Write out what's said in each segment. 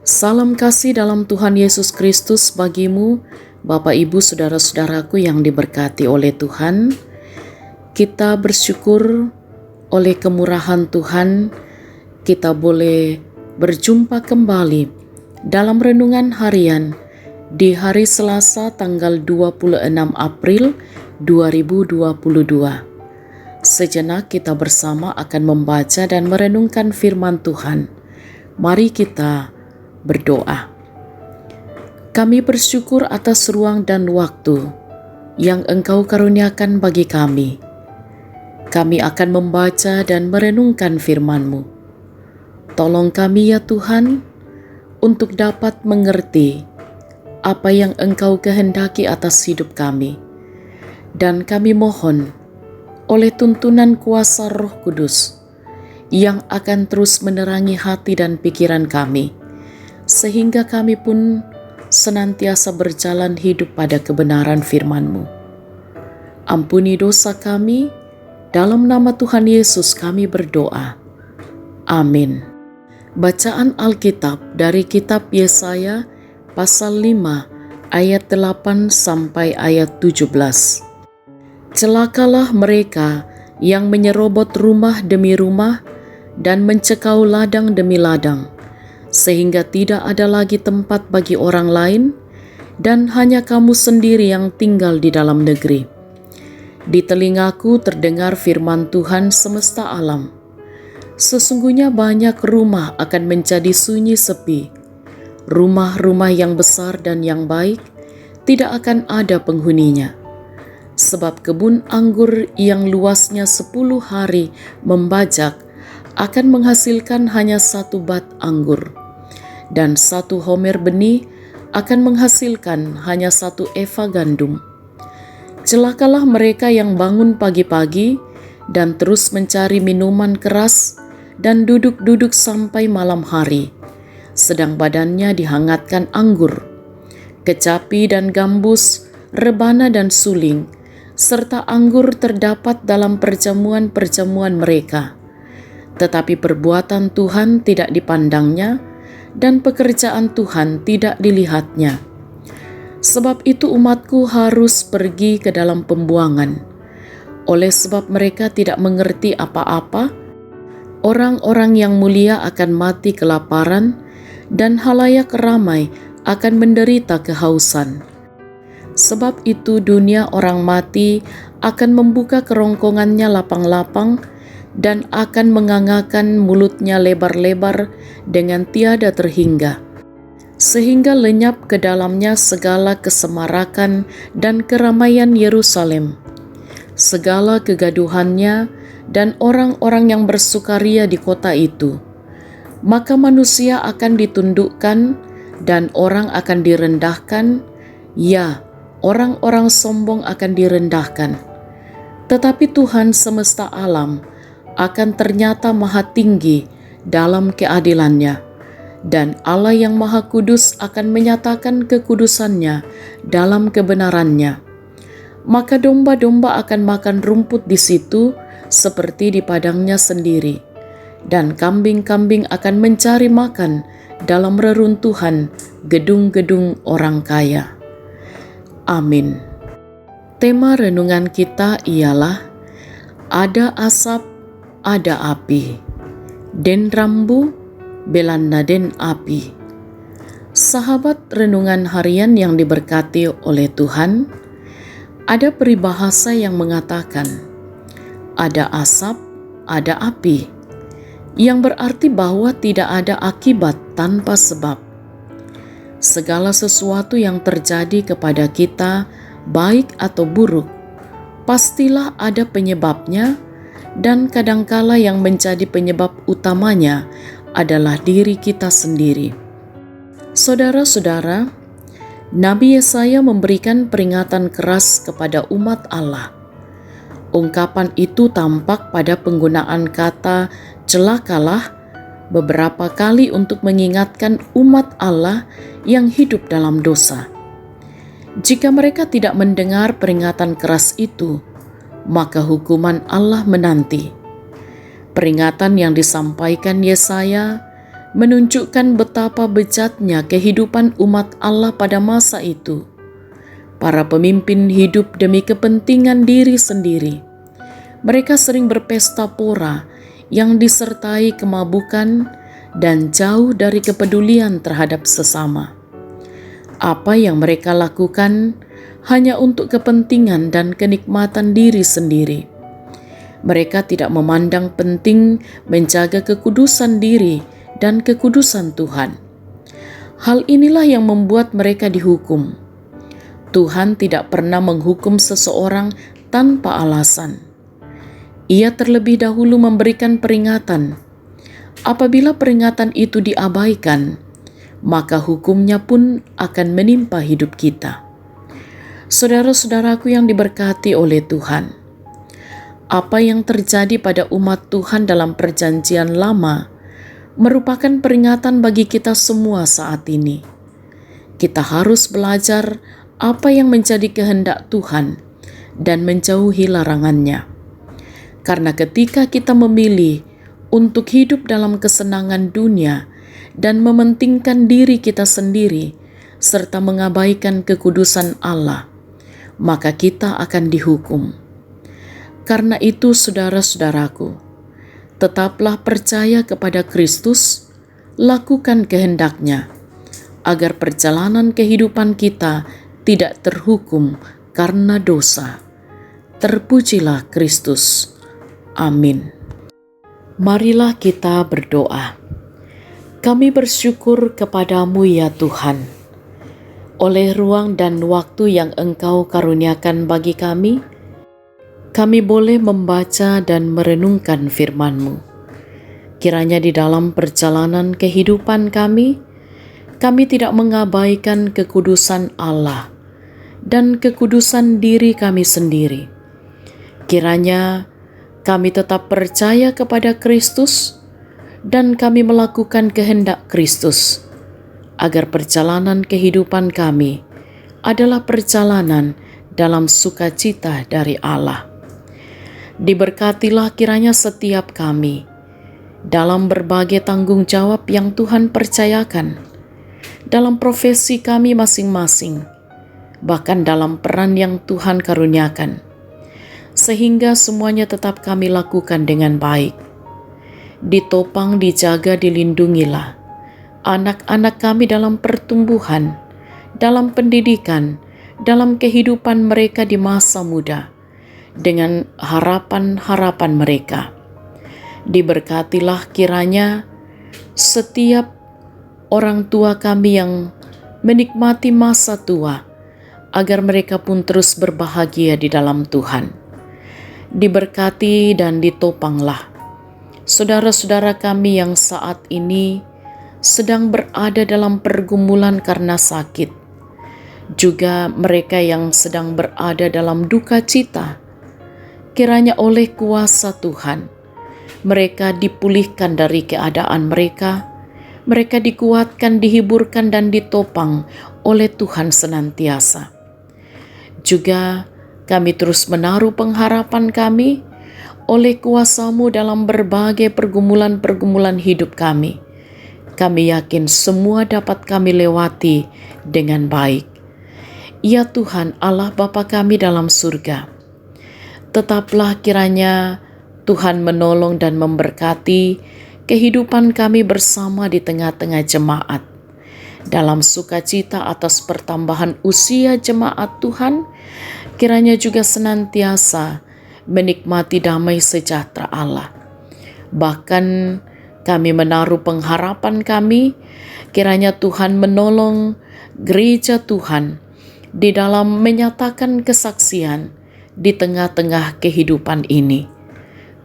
Salam kasih dalam Tuhan Yesus Kristus bagimu, Bapak Ibu Saudara-saudaraku yang diberkati oleh Tuhan. Kita bersyukur oleh kemurahan Tuhan, kita boleh berjumpa kembali dalam renungan harian di hari Selasa tanggal 26 April 2022. Sejenak kita bersama akan membaca dan merenungkan firman Tuhan. Mari kita berdoa. Kami bersyukur atas ruang dan waktu yang Engkau karuniakan bagi kami. Kami akan membaca dan merenungkan firman-Mu. Tolong kami ya Tuhan, untuk dapat mengerti apa yang Engkau kehendaki atas hidup kami. Dan kami mohon, oleh tuntunan kuasa Roh Kudus, yang akan terus menerangi hati dan pikiran kami, sehingga kami pun senantiasa berjalan hidup pada kebenaran firman-Mu. Ampuni dosa kami, dalam nama Tuhan Yesus kami berdoa. Amin. Bacaan Alkitab dari kitab Yesaya pasal 5 ayat 8 sampai ayat 17. Celakalah mereka yang menyerobot rumah demi rumah dan mencekau ladang demi ladang, sehingga tidak ada lagi tempat bagi orang lain, dan hanya kamu sendiri yang tinggal di dalam negeri. Di telingaku terdengar firman Tuhan semesta alam. Sesungguhnya banyak rumah akan menjadi sunyi sepi. Rumah-rumah yang besar dan yang baik tidak akan ada penghuninya. Sebab kebun anggur yang luasnya 10 hari membajak akan menghasilkan hanya 1 bat anggur, dan 1 homer benih akan menghasilkan hanya 1 eva gandum. Celakalah mereka yang bangun pagi-pagi dan terus mencari minuman keras dan duduk-duduk sampai malam hari, sedang badannya dihangatkan anggur. Kecapi dan gambus, rebana dan suling, serta anggur terdapat dalam perjamuan-perjamuan mereka. Tetapi perbuatan Tuhan tidak dipandangnya, dan pekerjaan Tuhan tidak dilihatnya. Sebab itu umatku harus pergi ke dalam pembuangan. Oleh sebab mereka tidak mengerti apa-apa, orang-orang yang mulia akan mati kelaparan, dan halayak ramai akan menderita kehausan. Sebab itu dunia orang mati akan membuka kerongkongannya lapang-lapang, dan akan mengangakan mulutnya lebar-lebar dengan tiada terhingga, sehingga lenyap ke dalamnya segala kesemarakan dan keramaian Yerusalem, segala kegaduhannya dan orang-orang yang bersukaria di kota itu. Maka manusia akan ditundukkan dan orang akan direndahkan, ya, orang-orang sombong akan direndahkan. Tetapi Tuhan semesta alam akan ternyata maha tinggi dalam keadilannya, dan Allah yang maha kudus akan menyatakan kekudusannya dalam kebenarannya. Maka domba-domba akan makan rumput di situ seperti di padangnya sendiri, dan kambing-kambing akan mencari makan dalam reruntuhan gedung-gedung orang kaya. Amin. Tema renungan kita ialah ada asap, ada api, den rambu belanna den api. Sahabat renungan harian yang diberkati oleh Tuhan, ada peribahasa yang mengatakan ada asap, ada api, yang berarti bahwa tidak ada akibat tanpa sebab. Segala sesuatu yang terjadi kepada kita, baik atau buruk, pastilah ada penyebabnya, dan kadangkala yang menjadi penyebab utamanya adalah diri kita sendiri. Saudara-saudara, Nabi Yesaya memberikan peringatan keras kepada umat Allah. Ungkapan itu tampak pada penggunaan kata celakalah beberapa kali untuk mengingatkan umat Allah yang hidup dalam dosa. Jika mereka tidak mendengar peringatan keras itu, maka hukuman Allah menanti. Peringatan yang disampaikan Yesaya menunjukkan betapa bejatnya kehidupan umat Allah pada masa itu. Para pemimpin hidup demi kepentingan diri sendiri. Mereka sering berpesta pora yang disertai kemabukan dan jauh dari kepedulian terhadap sesama. Apa yang mereka lakukan hanya untuk kepentingan dan kenikmatan diri sendiri. Mereka tidak memandang penting menjaga kekudusan diri dan kekudusan Tuhan. Hal inilah yang membuat mereka dihukum. Tuhan tidak pernah menghukum seseorang tanpa alasan. Ia terlebih dahulu memberikan peringatan. Apabila peringatan itu diabaikan, maka hukumnya pun akan menimpa hidup kita. Saudara-saudaraku yang diberkati oleh Tuhan, apa yang terjadi pada umat Tuhan dalam Perjanjian Lama merupakan peringatan bagi kita semua saat ini. Kita harus belajar apa yang menjadi kehendak Tuhan dan menjauhi larangannya. Karena ketika kita memilih untuk hidup dalam kesenangan dunia dan mementingkan diri kita sendiri serta mengabaikan kekudusan Allah, maka kita akan dihukum. Karena itu, saudara-saudaraku, tetaplah percaya kepada Kristus, lakukan kehendak-Nya, agar perjalanan kehidupan kita tidak terhukum karena dosa. Terpujilah Kristus. Amin. Marilah kita berdoa. Kami bersyukur kepadamu ya Tuhan, oleh ruang dan waktu yang Engkau karuniakan bagi kami boleh membaca dan merenungkan firman-Mu. Kiranya di dalam perjalanan kehidupan kami tidak mengabaikan kekudusan Allah dan kekudusan diri kami sendiri. Kiranya kami tetap percaya kepada Kristus dan kami melakukan kehendak Kristus, agar perjalanan kehidupan kami adalah perjalanan dalam sukacita dari Allah. Diberkatilah kiranya setiap kami dalam berbagai tanggung jawab yang Tuhan percayakan, dalam profesi kami masing-masing, bahkan dalam peran yang Tuhan karuniakan, sehingga semuanya tetap kami lakukan dengan baik. Ditopang, dijaga, dilindungilah anak-anak kami dalam pertumbuhan, dalam pendidikan, dalam kehidupan mereka di masa muda, dengan harapan-harapan mereka. Diberkatilah kiranya setiap orang tua kami yang menikmati masa tua, agar mereka pun terus berbahagia di dalam Tuhan. Diberkati dan ditopanglah saudara-saudara kami yang saat ini sedang berada dalam pergumulan karena sakit, juga mereka yang sedang berada dalam duka cita. Kiranya oleh kuasa Tuhan, mereka dipulihkan dari keadaan mereka dikuatkan, dihiburkan dan ditopang oleh Tuhan senantiasa. Juga kami terus menaruh pengharapan kami oleh kuasa-Mu dalam berbagai pergumulan-pergumulan hidup kami. Kami yakin semua dapat kami lewati dengan baik. Ya Tuhan Allah Bapa kami dalam surga, tetaplah kiranya Tuhan menolong dan memberkati kehidupan kami bersama di tengah-tengah jemaat. Dalam sukacita atas pertambahan usia jemaat Tuhan, kiranya juga senantiasa menikmati damai sejahtera Allah. Bahkan kami menaruh pengharapan kami, kiranya Tuhan menolong gereja Tuhan di dalam menyatakan kesaksian di tengah-tengah kehidupan ini.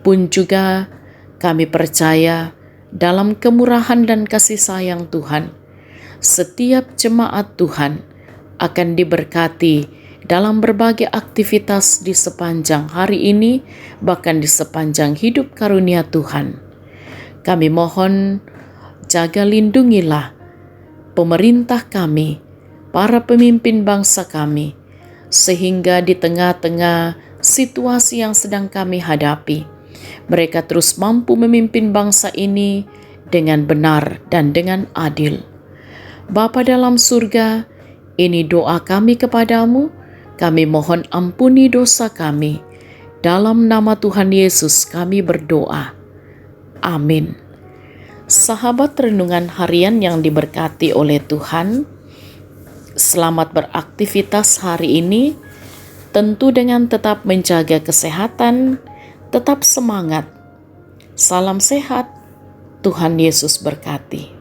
Pun juga kami percaya dalam kemurahan dan kasih sayang Tuhan, setiap jemaat Tuhan akan diberkati dalam berbagai aktivitas di sepanjang hari ini, bahkan di sepanjang hidup karunia Tuhan. Kami mohon jaga lindungilah pemerintah kami, para pemimpin bangsa kami, sehingga di tengah-tengah situasi yang sedang kami hadapi, mereka terus mampu memimpin bangsa ini dengan benar dan dengan adil. Bapa dalam surga, ini doa kami kepadamu, kami mohon ampuni dosa kami. Dalam nama Tuhan Yesus kami berdoa. Amin. Sahabat renungan harian yang diberkati oleh Tuhan, selamat beraktivitas hari ini, tentu dengan tetap menjaga kesehatan, tetap semangat. Salam sehat, Tuhan Yesus berkati.